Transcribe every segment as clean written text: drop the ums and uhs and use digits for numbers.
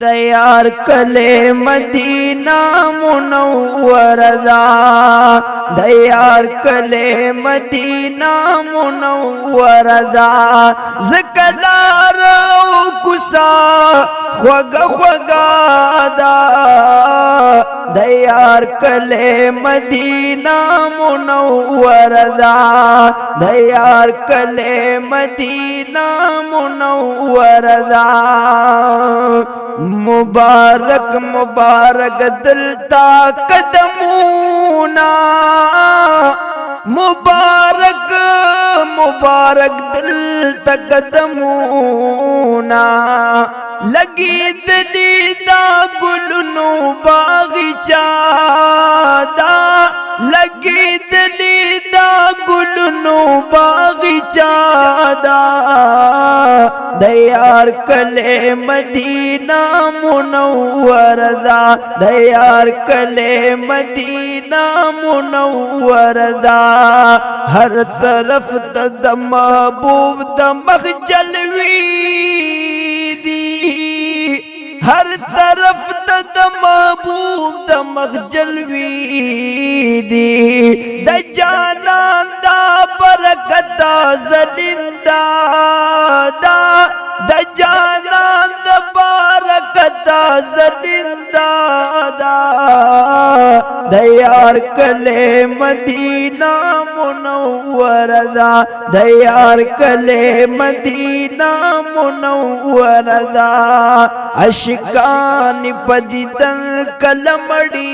تیار کلے مدینہ منور دا تیار کلے مدینہ منور دا زکلار او کسا خوگا خوگا دا تیار کلے مدینہ منور دا تیار کلے مدینہ منور دا مبارک مبارک دلتا قدمونا مبارک مبارک دلتا قدمونا لگی دلی دا گلنو باغچا دا لگی دلی دا گلنو باغچا دا دیار کلے مدینہ منور دا دیار کلے مدینہ منور دا ہر طرف تا محبوب دا مخجلوی دی ہر طرف تا محبوب دا مخجلوی دی دا جانان دا برکتا زلندہ دا دا جانان دا بارکتا زلندہ دا دیار کلے مدینہ منور دا دیار کلے مدینہ منور دا عشقان پدیدن کلمڑی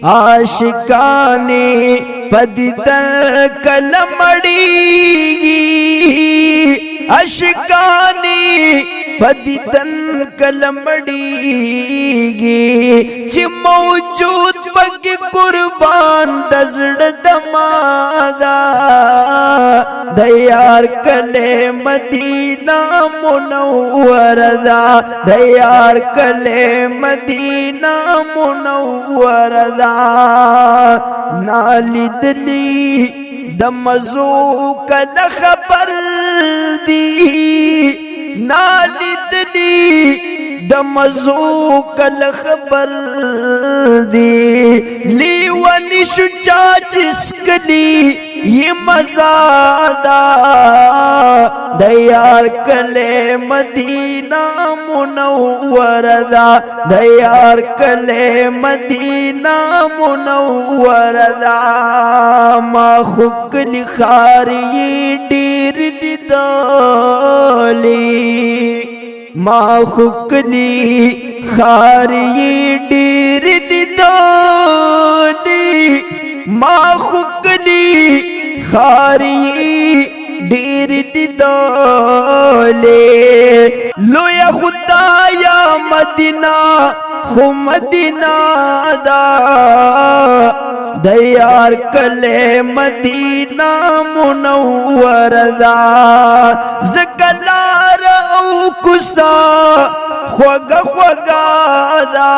عاشقانی پدیدن کلمڑی عاشقانی پدیدن کلمڑی چی موجود پک قربان دزڑ دمادا دیار کلے مدینہ منور دا دیار کلے مدینہ منور دا نالی دلی دمزو کل خبر دی نالی دلی دمزو کل خبر دی لیونی شچا چسکلی یہ مزادا دیار کلے مدینہ منور دا دیار کلے مدینہ منور دا ما خکلی خاری دیر ندالی ما خکلی خاری دیر ندالی ما خکلی خاری دیر ندالی لویا خدایا مدینہ خو مدینہ دا دیار کلے مدینہ منور دا زکلار او کسا خوگا خوگا دا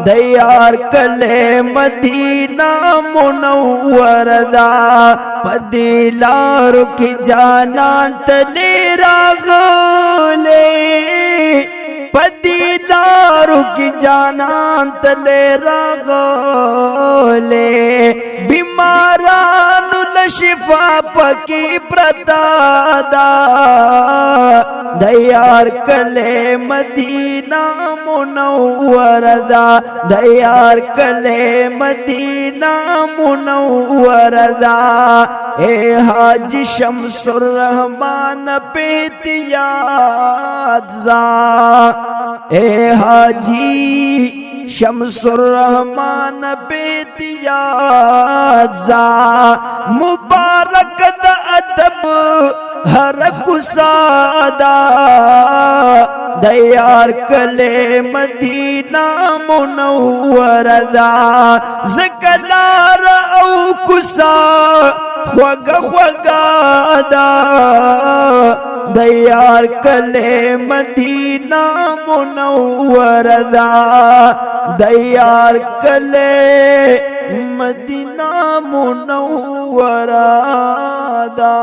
دیار کلے مدینہ منور دا پدیلارو کی جانان تلی راغلے پدیدارو کی جانان تلے راغلے بیمارانو لشفا پکی پردادا دیار کلے مدینہ منور دا دیار کلے مدینہ منور دا اے حاج شمس الرحمن پیتیاد زا اے حاجی شمس الرحمن بیتیاد زا مبارک دا ادب ہر کسادا دیار کلے مدینہ منور دا زکلار او کسا خوگا خوگا دا دیار کلے مدینہ منور دا دیار کلے مدینہ منور دا